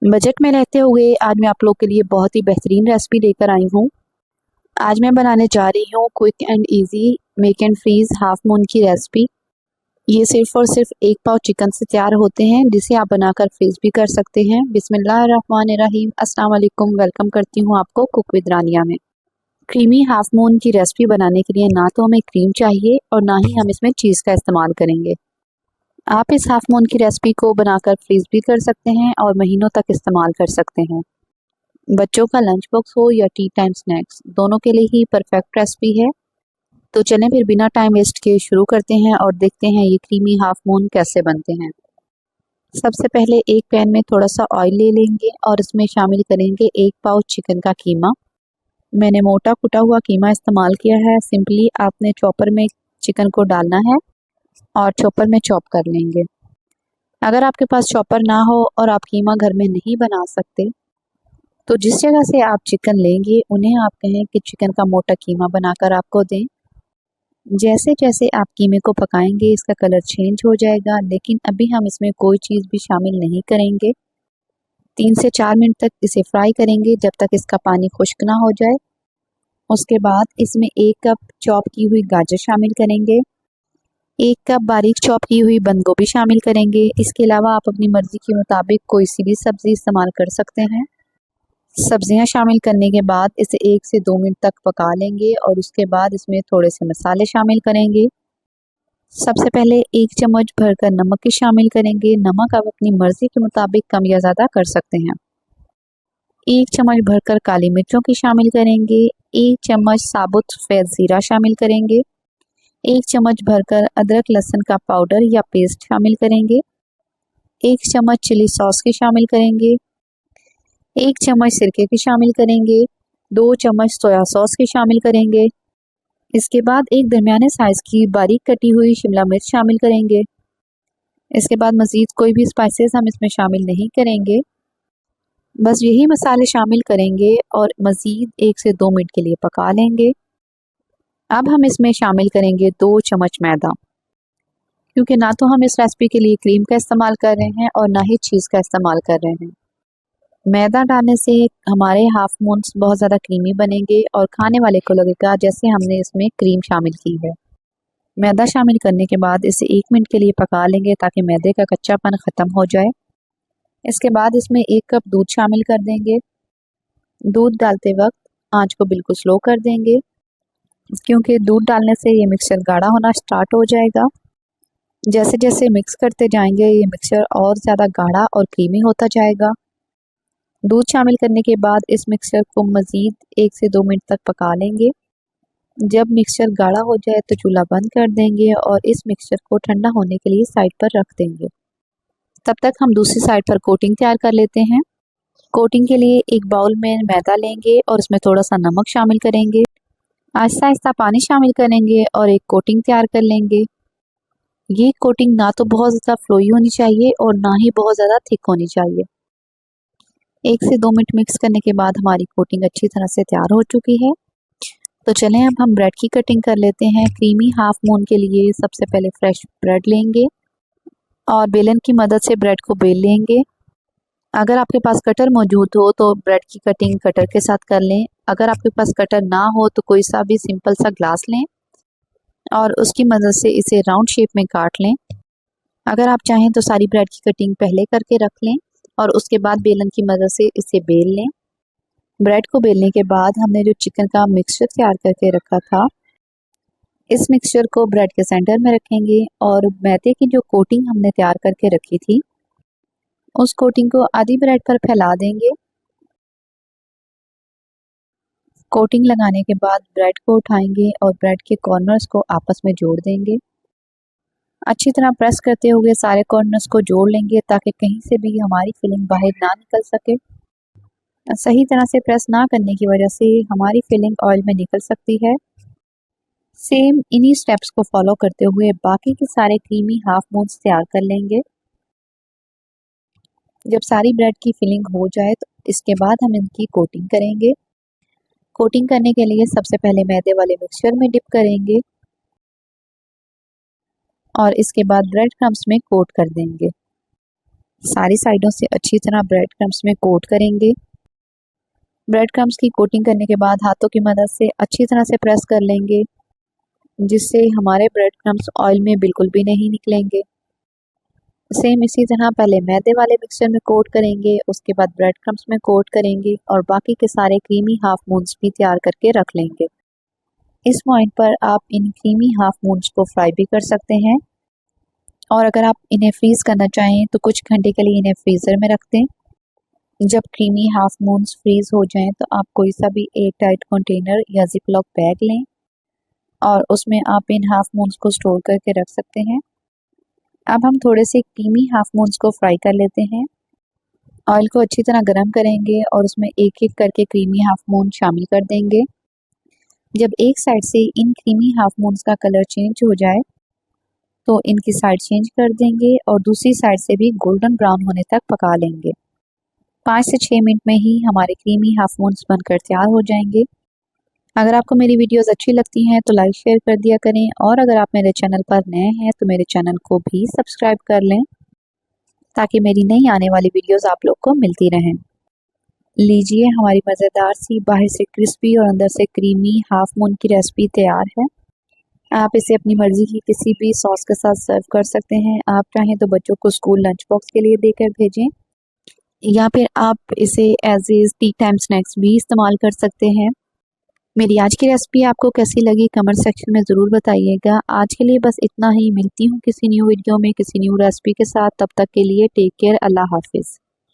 Budget में रहते हुए आज मैं आप लोग के लिए बहुत ही बेहतरीन रेसिपी लेकर आई हूँ। आज मैं बनाने जा रही हूँ quick and easy make and freeze half moon की रेसिपी। ये सिर्फ और सिर्फ 1 पाव चिकन से तैयार होते हैं, जिसे आप बनाकर फ्रीज भी कर सकते हैं। बिस्मिल्लाहिर्रहमानिर्रहीम, अस्सलाम वालेकुम। वेलकम करती हूँ आपको कुक विद रानिया में। क्रीमी हाफ मून की रेसिपी बनाने के लिए ना तो हमें क्रीम चाहिए और ना ही हम इसमें चीज़ का इस्तेमाल करेंगे। आप इस हाफ मून की रेसिपी को बनाकर फ्रीज भी कर सकते हैं और महीनों तक इस्तेमाल कर सकते हैं। बच्चों का लंच बॉक्स हो या टी टाइम स्नैक्स, दोनों के लिए ही परफेक्ट रेसिपी है। तो चलें फिर बिना टाइम वेस्ट किए शुरू करते हैं और देखते हैं ये क्रीमी हाफ मून कैसे बनते हैं। सबसे पहले एक पैन में थोड़ा सा ऑयल ले लेंगे और इसमें शामिल करेंगे 1 पाव चिकन का कीमा। मैंने मोटा कुटा हुआ कीमा इस्तेमाल किया है। सिंपली आपने चॉपर में चिकन को डालना है और चॉपर में चॉप कर लेंगे। अगर आपके पास चॉपर ना हो और आप कीमा घर में नहीं बना सकते, तो जिस जगह से आप चिकन लेंगे उन्हें आप कहें कि चिकन का मोटा कीमा बनाकर आपको दें। जैसे जैसे आप कीमे को पकाएंगे इसका कलर चेंज हो जाएगा, लेकिन अभी हम इसमें कोई चीज़ भी शामिल नहीं करेंगे। 3 से 4 मिनट तक इसे फ्राई करेंगे जब तक इसका पानी खुश्क ना हो जाए। उसके बाद इसमें 1 कप चॉप की हुई गाजर शामिल करेंगे, 1 कप बारीक चॉप की हुई बंद गोभी शामिल करेंगे। इसके अलावा आप अपनी मर्जी के मुताबिक कोई सी भी सब्जी इस्तेमाल कर सकते हैं। सब्जियां शामिल करने के बाद इसे 1 से 2 मिनट तक पका लेंगे और उसके बाद इसमें थोड़े से मसाले शामिल करेंगे। सबसे पहले 1 चम्मच भरकर नमक की शामिल करेंगे। नमक आप अपनी मर्जी के मुताबिक कम या ज़्यादा कर सकते हैं। 1 चम्मच भरकर काली मिर्चों की शामिल करेंगे। 1 चम्मच साबुत सफ़ेद ज़ीरा शामिल करेंगे। 1 चम्मच भरकर अदरक लहसुन का पाउडर या पेस्ट शामिल करेंगे। 1 चम्मच चिली सॉस की शामिल करेंगे। 1 चम्मच सिरके की शामिल करेंगे। 2 चम्मच सोया सॉस की शामिल करेंगे। इसके बाद एक दरमियाने साइज की बारीक कटी हुई शिमला मिर्च शामिल करेंगे। इसके बाद मज़ीद कोई भी स्पाइसेस हम इसमें शामिल नहीं करेंगे, बस यही मसाले शामिल करेंगे और मज़ीद 1 से 2 मिनट के लिए पका लेंगे। अब हम इसमें शामिल करेंगे 2 चम्मच मैदा, क्योंकि ना तो हम इस रेसिपी के लिए क्रीम का इस्तेमाल कर रहे हैं और ना ही चीज़ का इस्तेमाल कर रहे हैं। मैदा डालने से हमारे हाफ मून्स बहुत ज़्यादा क्रीमी बनेंगे और खाने वाले को लगेगा जैसे हमने इसमें क्रीम शामिल की है। मैदा शामिल करने के बाद इसे 1 मिनट के लिए पका लेंगे ताकि मैदे का कच्चापन ख़त्म हो जाए। इसके बाद इसमें 1 कप दूध शामिल कर देंगे। दूध डालते वक्त आंच को बिल्कुल स्लो कर देंगे, क्योंकि दूध डालने से ये मिक्सचर गाढ़ा होना स्टार्ट हो जाएगा। जैसे जैसे मिक्स करते जाएंगे ये मिक्सचर और ज़्यादा गाढ़ा और क्रीमी होता जाएगा। दूध शामिल करने के बाद इस मिक्सचर को मज़ीद 1 से 2 मिनट तक पका लेंगे। जब मिक्सचर गाढ़ा हो जाए तो चूल्हा बंद कर देंगे और इस मिक्सचर को ठंडा होने के लिए साइड पर रख देंगे। तब तक हम दूसरी साइड पर कोटिंग तैयार कर लेते हैं। कोटिंग के लिए एक बाउल में मैदा लेंगे और उसमें थोड़ा सा नमक शामिल करेंगे। आहिस्ता आहिस्ता पानी शामिल करेंगे और एक कोटिंग तैयार कर लेंगे। ये कोटिंग ना तो बहुत ज़्यादा फ्लोई होनी चाहिए और ना ही बहुत ज़्यादा थिक होनी चाहिए। 1 से 2 मिनट मिक्स करने के बाद हमारी कोटिंग अच्छी तरह से तैयार हो चुकी है। तो चलें अब हम ब्रेड की कटिंग कर लेते हैं। क्रीमी हाफ मून के लिए सबसे पहले फ्रेश ब्रेड लेंगे और बेलन की मदद से ब्रेड को बेल लेंगे। अगर आपके पास कटर मौजूद हो तो ब्रेड की कटिंग कटर के साथ कर लें। अगर आपके पास कटर ना हो तो कोई सा भी सिंपल सा ग्लास लें और उसकी मदद से इसे राउंड शेप में काट लें। अगर आप चाहें तो सारी ब्रेड की कटिंग पहले करके रख लें और उसके बाद बेलन की मदद से इसे बेल लें। ब्रेड को बेलने के बाद हमने जो चिकन का मिक्सचर तैयार करके रखा था, इस मिक्सचर को ब्रेड के सेंटर में रखेंगे और मैदे की जो कोटिंग हमने तैयार करके रखी थी, उस कोटिंग को आधी ब्रेड पर फैला देंगे। कोटिंग लगाने के बाद ब्रेड को उठाएंगे और ब्रेड के कॉर्नर्स को आपस में जोड़ देंगे। अच्छी तरह प्रेस करते हुए सारे कॉर्नर्स को जोड़ लेंगे ताकि कहीं से भी हमारी फिलिंग बाहर ना निकल सके। सही तरह से प्रेस ना करने की वजह से हमारी फिलिंग ऑयल में निकल सकती है। सेम इन्हीं स्टेप्स को फॉलो करते हुए बाकी के सारे क्रीमी हाफ मून्स तैयार कर लेंगे। जब सारी ब्रेड की फिलिंग हो जाए तो इसके बाद हम इनकी कोटिंग करेंगे। कोटिंग करने के लिए सबसे पहले मैदे वाले मिक्सचर में डिप करेंगे और इसके बाद ब्रेड क्रम्स में कोट कर देंगे। सारी साइडों से अच्छी तरह ब्रेड क्रम्स में कोट करेंगे। ब्रेड क्रम्स की कोटिंग करने के बाद हाथों की मदद से अच्छी तरह से प्रेस कर लेंगे, जिससे हमारे ब्रेड क्रम्स ऑयल में बिल्कुल भी नहीं निकलेंगे। सेम इसी तरह पहले मैदे वाले मिक्सचर में कोट करेंगे, उसके बाद ब्रेड क्रम्स में कोट करेंगे और बाकी के सारे क्रीमी हाफ मून्स भी तैयार करके रख लेंगे। इस पॉइंट पर आप इन क्रीमी हाफ मून्स को फ्राई भी कर सकते हैं, और अगर आप इन्हें फ्रीज करना चाहें तो कुछ घंटे के लिए इन्हें फ्रीजर में रख दें। जब क्रीमी हाफ मून्स फ्रीज हो जाएं तो आप कोई सा भी एयर टाइट कंटेनर या जिपलॉक बैग लें और उसमें आप इन हाफ मून्स को स्टोर करके रख सकते हैं। अब हम थोड़े से क्रीमी हाफ मून्स को फ्राई कर लेते हैं। ऑयल को अच्छी तरह गर्म करेंगे और उसमें एक एक करके क्रीमी हाफ मून शामिल कर देंगे। जब एक साइड से इन क्रीमी हाफ मून्स का कलर चेंज हो जाए तो इनकी साइड चेंज कर देंगे और दूसरी साइड से भी गोल्डन ब्राउन होने तक पका लेंगे। 5 से 6 मिनट में ही हमारे क्रीमी हाफ मून्स बनकर तैयार हो जाएंगे। अगर आपको मेरी वीडियोस अच्छी लगती हैं तो लाइक शेयर कर दिया करें, और अगर आप मेरे चैनल पर नए हैं तो मेरे चैनल को भी सब्सक्राइब कर लें ताकि मेरी नई आने वाली वीडियोस आप लोग को मिलती रहें। लीजिए, हमारी मज़ेदार सी बाहर से क्रिस्पी और अंदर से क्रीमी हाफ मून की रेसिपी तैयार है। आप इसे अपनी मर्जी की किसी भी सॉस के साथ सर्व कर सकते हैं। आप चाहें तो बच्चों को स्कूल लंच बॉक्स के लिए देकर भेजें, या फिर आप इसे as a tea time snacks भी इस्तेमाल कर सकते हैं। मेरी आज की रेसिपी आपको कैसी लगी कमेंट सेक्शन में ज़रूर बताइएगा। आज के लिए बस इतना ही। मिलती हूँ किसी न्यू वीडियो में किसी न्यू रेसिपी के साथ। तब तक के लिए टेक केयर। अल्लाह हाफिज़।